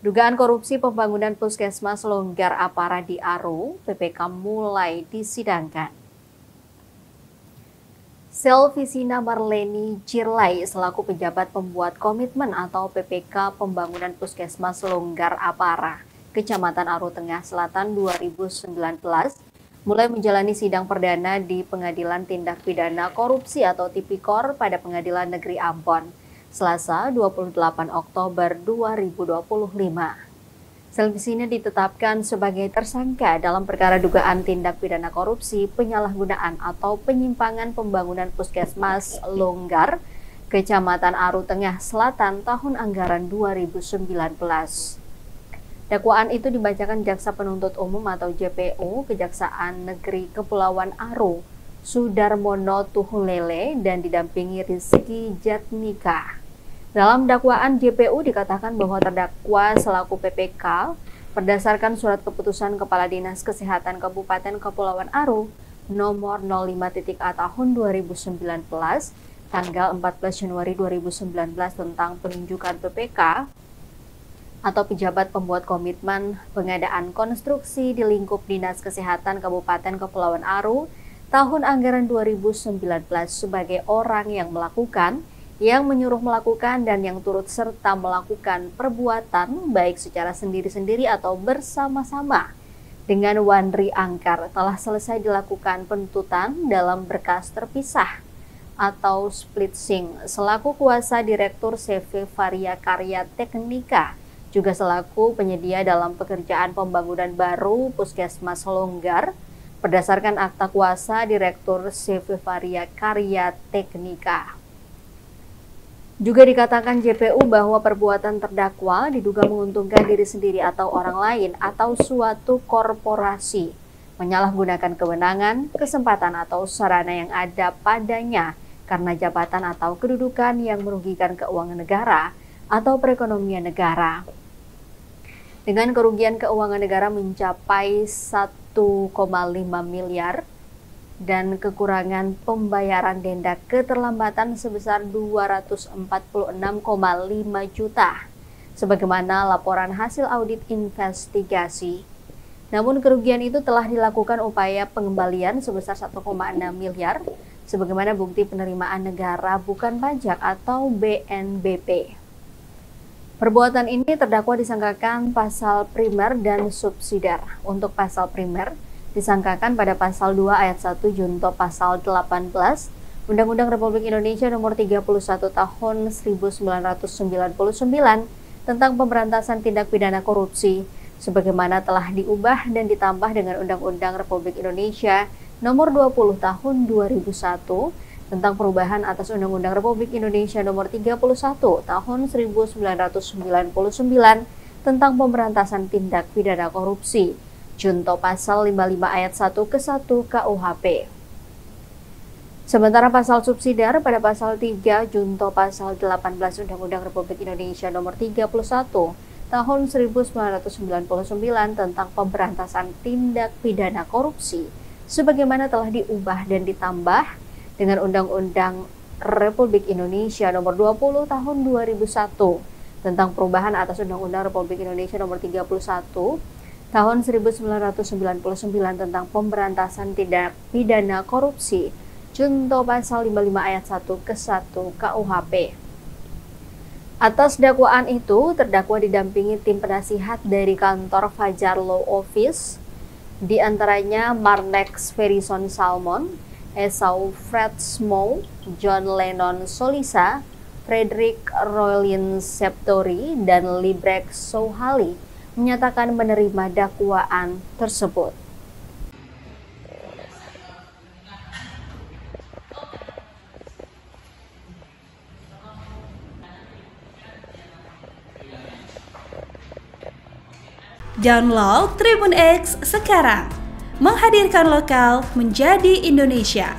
Dugaan korupsi pembangunan puskesmas longgar Apara di Aro, PPK mulai disidangkan. Selvisina Marleni Cirlai selaku pejabat pembuat komitmen atau PPK pembangunan puskesmas longgar Apara, Kecamatan Aro Tengah Selatan 2019, mulai menjalani sidang perdana di Pengadilan Tindak Pidana Korupsi atau Tipikor pada Pengadilan Negeri Ambon, Selasa 28 Oktober 2025. Selvisina ditetapkan sebagai tersangka dalam perkara dugaan tindak pidana korupsi, penyalahgunaan atau penyimpangan pembangunan puskesmas longgar, Kecamatan Aro Tengah Selatan tahun anggaran 2019. Dakwaan itu dibacakan Jaksa Penuntut Umum atau JPU Kejaksaan Negeri Kepulauan Aro, Sudarmono Tuhulele, dan didampingi Rizky Jatnika. Dalam dakwaan JPU dikatakan bahwa terdakwa selaku PPK berdasarkan surat keputusan Kepala Dinas Kesehatan Kabupaten Kepulauan Aro nomor 05.A tahun 2019 tanggal 14 Januari 2019 tentang penunjukan PPK atau pejabat pembuat komitmen pengadaan konstruksi di lingkup Dinas Kesehatan Kabupaten Kepulauan Aro tahun anggaran 2019 sebagai orang yang melakukan, yang menyuruh melakukan, dan yang turut serta melakukan perbuatan baik secara sendiri-sendiri atau bersama-sama dengan Wandri Angkar telah selesai dilakukan penuntutan dalam berkas terpisah atau splitsing selaku kuasa Direktur CV Varia Karya Teknika, juga selaku penyedia dalam pekerjaan pembangunan baru Puskesmas Longgar berdasarkan akta kuasa Direktur CV Varia Karya Teknika. Juga dikatakan JPU bahwa perbuatan terdakwa diduga menguntungkan diri sendiri atau orang lain atau suatu korporasi, menyalahgunakan kewenangan, kesempatan atau sarana yang ada padanya karena jabatan atau kedudukan yang merugikan keuangan negara atau perekonomian negara. Dengan kerugian keuangan negara mencapai 1,5 miliar, dan kekurangan pembayaran denda keterlambatan sebesar 246,5 juta, sebagaimana laporan hasil audit investigasi. Namun kerugian itu telah dilakukan upaya pengembalian sebesar 1,6 miliar, sebagaimana bukti penerimaan negara bukan pajak atau BNBP. Perbuatan ini terdakwa disangkakan pasal primer dan subsidiar. Untuk pasal primer, disangkakan pada pasal 2 ayat 1 junto pasal 18 Undang-Undang Republik Indonesia nomor 31 tahun 1999 tentang pemberantasan tindak pidana korupsi, sebagaimana telah diubah dan ditambah dengan Undang-Undang Republik Indonesia nomor 20 tahun 2001 tentang perubahan atas Undang-Undang Republik Indonesia nomor 31 tahun 1999 tentang pemberantasan tindak pidana korupsi, junto pasal 55 ayat 1 ke 1 KUHP. Sementara pasal subsidiar pada pasal 3 junto pasal 18 Undang-Undang Republik Indonesia nomor 31 tahun 1999 tentang pemberantasan tindak pidana korupsi, sebagaimana telah diubah dan ditambah dengan Undang-Undang Republik Indonesia nomor 20 tahun 2001 tentang perubahan atas Undang-Undang Republik Indonesia nomor 31 tahun 1999 tentang pemberantasan tindak pidana korupsi, junto pasal 55 ayat 1 ke 1 KUHP. Atas dakwaan itu, terdakwa didampingi tim penasihat dari kantor Fajar Law Office, di antaranya Marnex Ferison Salmon, Esau Fred Smow, John Lennon Solisa, Frederick Roylin Septori, dan Librek Souhali menyatakan menerima dakwaan tersebut. Download Tribun X sekarang, menghadirkan lokal menjadi Indonesia.